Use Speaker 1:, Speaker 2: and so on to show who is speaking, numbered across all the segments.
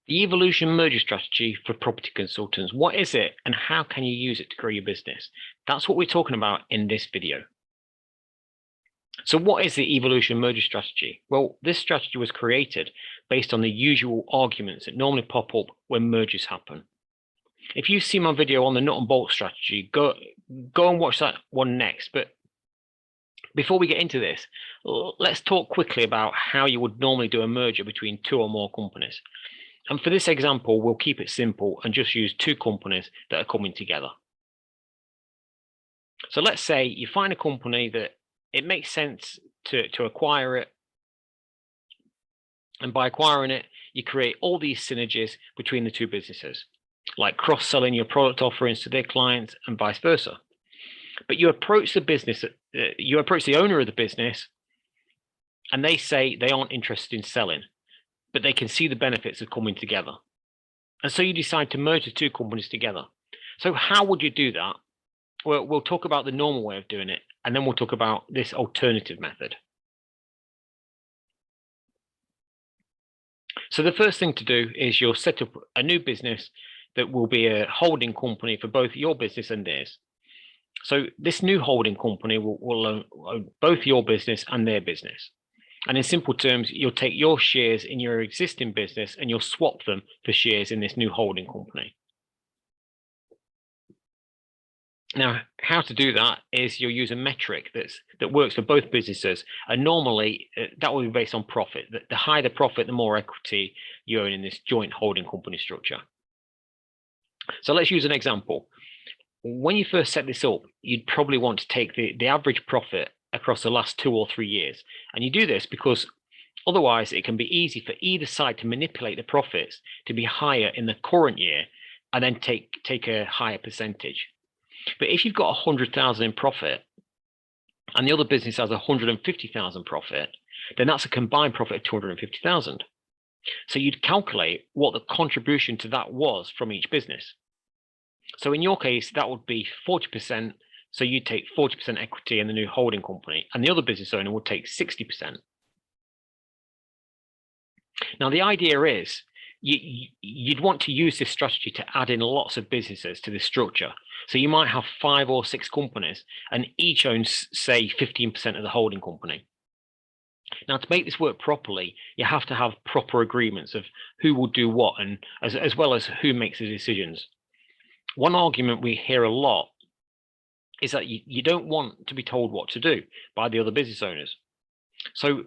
Speaker 1: The evolution merger strategy for property consultants. What is it and how can you use it to grow your business? That's what we're talking about in this video. So what is the evolution merger strategy? Well, this strategy was created based on the usual arguments that normally pop up when mergers happen. If you see my video on the nut and bolt strategy, go and watch that one next. But before we get into this, let's talk quickly about how you would normally do a merger between two or more companies. And for this example, we'll keep it simple and just use two companies that are coming together. So let's say you find a company that it makes sense to acquire it. And by acquiring it, you create all these synergies between the two businesses, like cross-selling your product offerings to their clients and vice versa. But you approach the business, you approach the owner of the business, and they say they aren't interested in selling, but they can see the benefits of coming together. And so you decide to merge the two companies together. So how would you do that? Well, we'll talk about the normal way of doing it, and then we'll talk about this alternative method. So the first thing to do is you'll set up a new business that will be a holding company for both your business and theirs. So this new holding company will own both your business and their business. And in simple terms, you'll take your shares in your existing business and you'll swap them for shares in this new holding company. Now, how to do that is you'll use a metric that works for both businesses. And normally that will be based on profit. The higher the profit, the more equity you own in this joint holding company structure. So let's use an example. When you first set this up, you'd probably want to take the average profit across the last 2 or 3 years. And you do this because otherwise it can be easy for either side to manipulate the profits to be higher in the current year and then take a higher percentage. But if you've got 100,000 in profit and the other business has 150,000 profit, then that's a combined profit of 250,000. So you'd calculate what the contribution to that was from each business. So in your case, that would be 40%. So you take 40% equity in the new holding company, and the other business owner would take 60%. Now, the idea is you'd want to use this strategy to add in lots of businesses to this structure. So you might have 5 or 6 companies, and each owns, say, 15% of the holding company. Now, to make this work properly, you have to have proper agreements of who will do what, and as well as who makes the decisions. One argument we hear a lot is that you don't want to be told what to do by the other business owners. So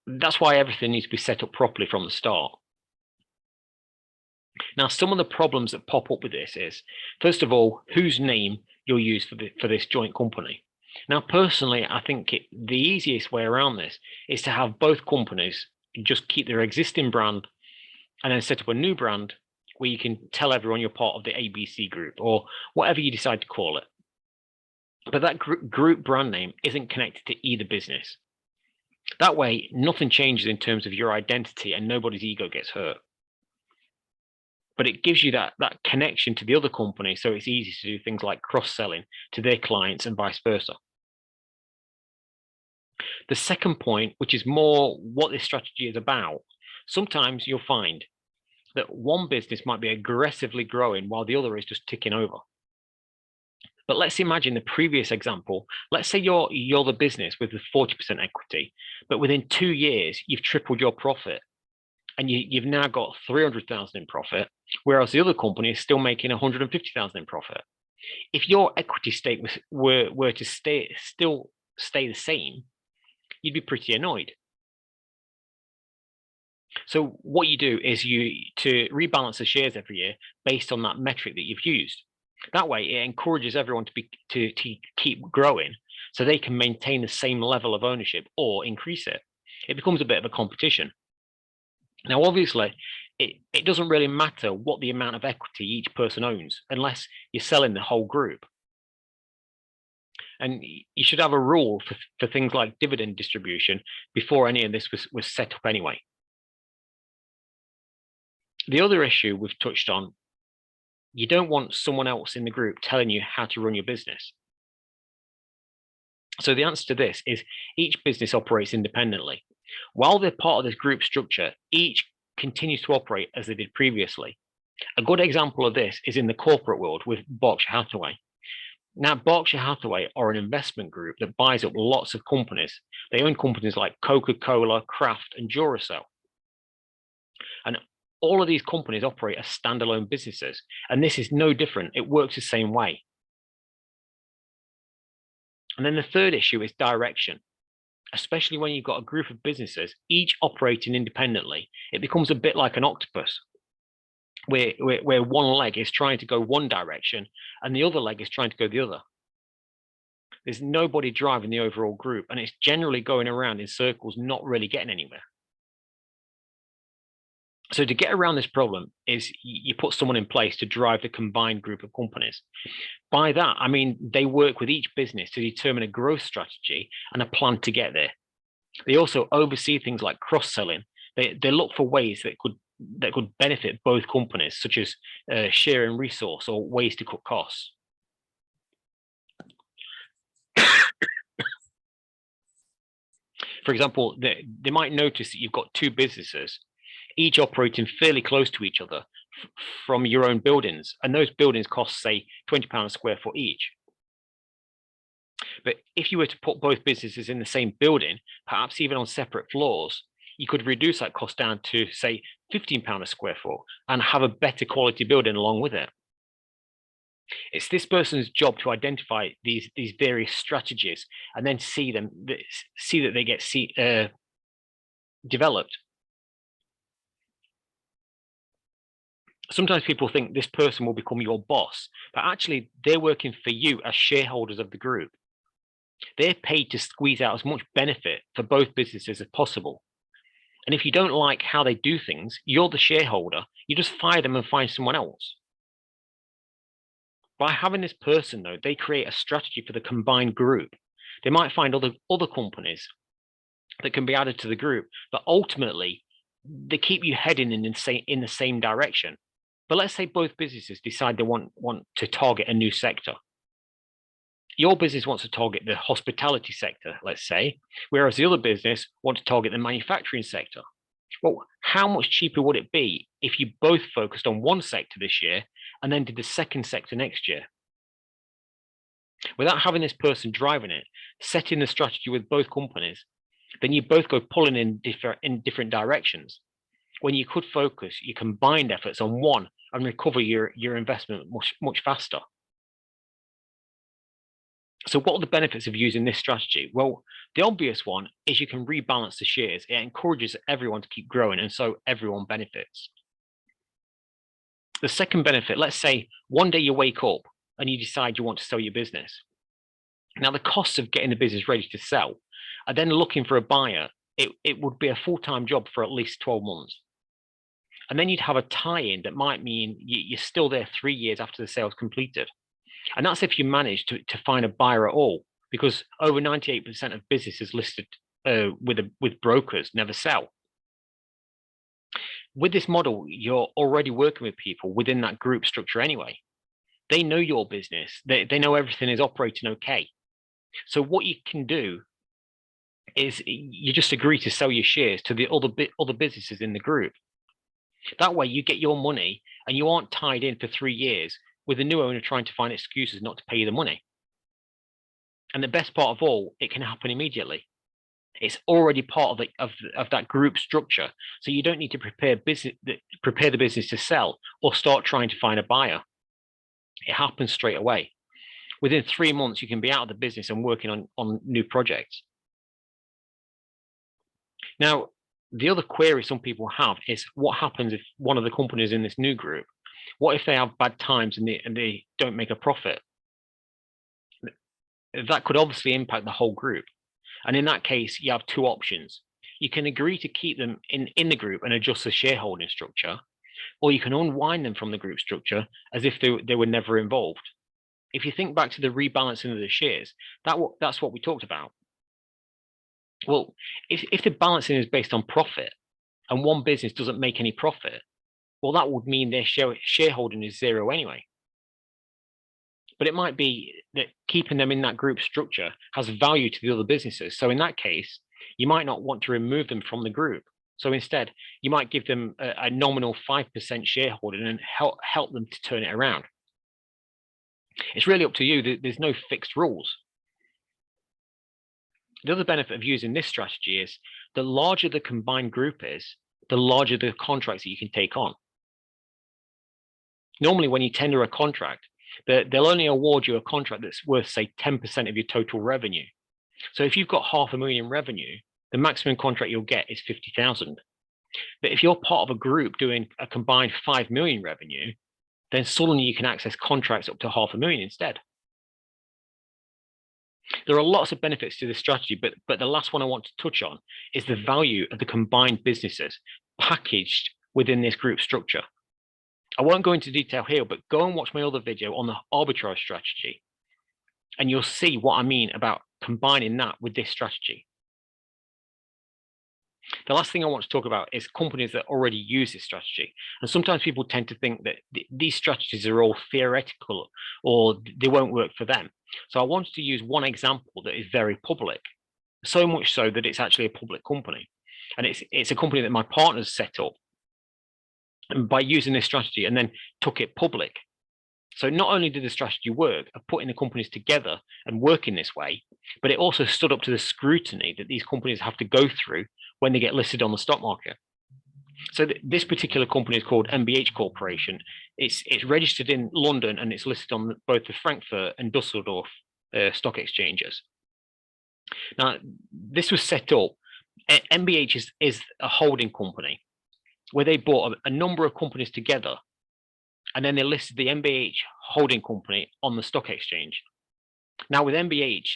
Speaker 1: that's why everything needs to be set up properly from the start. Now, some of the problems that pop up with this is, first of all, whose name you'll use for this joint company. Now, personally, I think the easiest way around this is to have both companies just keep their existing brand and then set up a new brand where you can tell everyone you're part of the ABC group or whatever you decide to call it. But that group brand name isn't connected to either business. That way, nothing changes in terms of your identity and nobody's ego gets hurt. But it gives you that connection to the other company, so it's easy to do things like cross-selling to their clients and vice versa. The second point, which is more what this strategy is about, sometimes you'll find that one business might be aggressively growing while the other is just ticking over. But let's imagine the previous example. Let's say you're the business with the 40% equity, but within 2 years, you've tripled your profit and you've now got 300,000 in profit, whereas the other company is still making 150,000 in profit. If your equity stake were to still stay the same, you'd be pretty annoyed. So what you do is to rebalance the shares every year based on that metric that you've used. That way, it encourages everyone to keep growing, so they can maintain the same level of ownership or increase it. It becomes a bit of a competition. Now, obviously, it doesn't really matter what the amount of equity each person owns, unless you're selling the whole group. And you should have a rule for things like dividend distribution before any of this was set up anyway. The other issue we've touched on, you don't want someone else in the group telling you how to run your business. So the answer to this is each business operates independently. While they're part of this group structure, each continues to operate as they did previously. A good example of this is in the corporate world with Berkshire Hathaway. Now, Berkshire Hathaway are an investment group that buys up lots of companies. They own companies like Coca-Cola, Kraft, and Duracell. And all of these companies operate as standalone businesses. And this is no different. It works the same way. And then the third issue is direction. Especially when you've got a group of businesses, each operating independently, it becomes a bit like an octopus, where one leg is trying to go one direction and the other leg is trying to go the other. There's nobody driving the overall group, and it's generally going around in circles, not really getting anywhere. So to get around this problem is you put someone in place to drive the combined group of companies. By that, I mean, they work with each business to determine a growth strategy and a plan to get there. They also oversee things like cross-selling. They look for ways that could benefit both companies, such as sharing resource or ways to cut costs. For example, they might notice that you've got two businesses, each operating fairly close to each other from your own buildings, and those buildings cost, say, £20 a square foot each. But if you were to put both businesses in the same building, perhaps even on separate floors, you could reduce that cost down to, say, £15 a square foot and have a better quality building along with it. It's this person's job to identify these various strategies and then see that they get developed. Sometimes people think this person will become your boss, but actually they're working for you as shareholders of the group. They're paid to squeeze out as much benefit for both businesses as possible. And if you don't like how they do things, you're the shareholder, you just fire them and find someone else. By having this person, though, they create a strategy for the combined group. They might find other companies that can be added to the group, but ultimately they keep you heading in the same direction. But let's say both businesses decide they want to target a new sector. Your business wants to target the hospitality sector, let's say, whereas the other business wants to target the manufacturing sector. Well, how much cheaper would it be if you both focused on one sector this year and then did the second sector next year? Without having this person driving it, setting the strategy with both companies, then you both go pulling in different directions, when you could focus your combined efforts on one and recover your investment much faster. So what are the benefits of using this strategy? Well, the obvious one is you can rebalance the shares. It encourages everyone to keep growing, and so everyone benefits. The second benefit, let's say one day you wake up and you decide you want to sell your business. Now, the costs of getting the business ready to sell and then looking for a buyer, it would be a full-time job for at least 12 months. And then you'd have a tie-in that might mean you're still there 3 years after the sale's completed. And that's if you manage to find a buyer at all, because over 98% of businesses listed with brokers never sell. With this model, you're already working with people within that group structure anyway. They know your business. They know everything is operating okay. So what you can do is you just agree to sell your shares to the other businesses in the group. That way you get your money and you aren't tied in for 3 years with a new owner trying to find excuses not to pay you the money. And the best part of all, it can happen immediately. It's already part of that group structure, so you don't need to prepare the business to sell or start trying to find a buyer. It happens straight away. Within 3 months, you can be out of the business and working on new projects. Now, the other query some people have is what happens if one of the companies in this new group, what if they have bad times and they don't make a profit? That could obviously impact the whole group. And in that case, you have two options. You can agree to keep them in the group and adjust the shareholding structure, or you can unwind them from the group structure as if they were never involved. If you think back to the rebalancing of the shares, that's what we talked about. Well, if the balancing is based on profit and one business doesn't make any profit, well, that would mean their shareholding is zero anyway. But it might be that keeping them in that group structure has value to the other businesses. So in that case, you might not want to remove them from the group. So instead, you might give them a nominal 5% shareholding and help them to turn it around. It's really up to you. There's no fixed rules. The other benefit of using this strategy is the larger the combined group is, the larger the contracts that you can take on. Normally, when you tender a contract, they'll only award you a contract that's worth, say, 10% of your total revenue. So if you've got $500,000 revenue, the maximum contract you'll get is 50,000. But if you're part of a group doing a combined 5 million revenue, then suddenly you can access contracts up to 500,000 instead. There are lots of benefits to this strategy, but the last one I want to touch on is the value of the combined businesses packaged within this group structure. I won't go into detail here, but go and watch my other video on the arbitrage strategy, and you'll see what I mean about combining that with this strategy. The last thing I want to talk about is companies that already use this strategy. And sometimes people tend to think that these strategies are all theoretical or they won't work for them. So I wanted to use one example that is very public, so much so that it's actually a public company. And it's a company that my partners set up, and by using this strategy and then took it public. So not only did the strategy work of putting the companies together and working this way, but it also stood up to the scrutiny that these companies have to go through when they get listed on the stock market. So this particular company is called MBH Corporation. It's registered in London and it's listed on both the Frankfurt and Dusseldorf stock exchanges. Now, this was set up, MBH is a holding company where they bought a number of companies together, and then they listed the MBH holding company on the stock exchange. Now with MBH,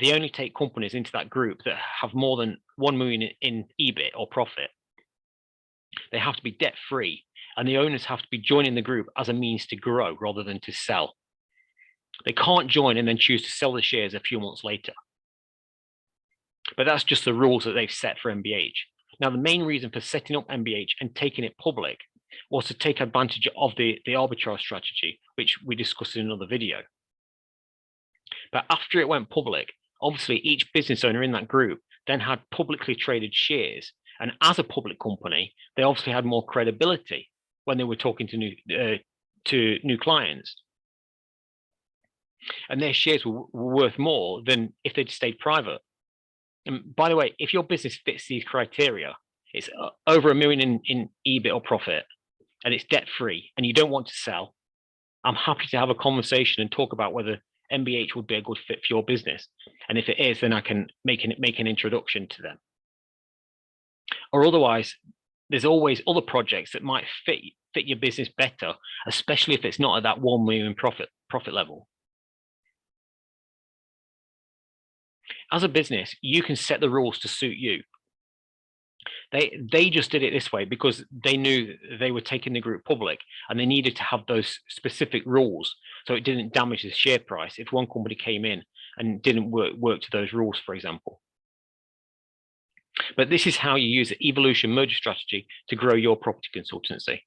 Speaker 1: they only take companies into that group that have more than 1 million in EBIT or profit. They have to be debt free, and the owners have to be joining the group as a means to grow rather than to sell. They can't join and then choose to sell the shares a few months later. But that's just the rules that they've set for MBH. Now, the main reason for setting up MBH and taking it public was to take advantage of the arbitrage strategy, which we discussed in another video. But after it went public, obviously each business owner in that group then had publicly traded shares. And as a public company, they obviously had more credibility when they were talking to new clients. And their shares were worth more than if they'd stayed private. And by the way, if your business fits these criteria, it's over 1 million in EBIT or profit, and it's debt free, and you don't want to sell, I'm happy to have a conversation and talk about whether MBH would be a good fit for your business. And if it is, then I can make an introduction to them. Or otherwise, there's always other projects that might fit your business better, especially if it's not at that 1 million profit level. As a business, you can set the rules to suit you. They just did it this way because they knew they were taking the group public and they needed to have those specific rules so it didn't damage the share price if one company came in and didn't work to those rules, for example. But this is how you use the evolution merger strategy to grow your property consultancy.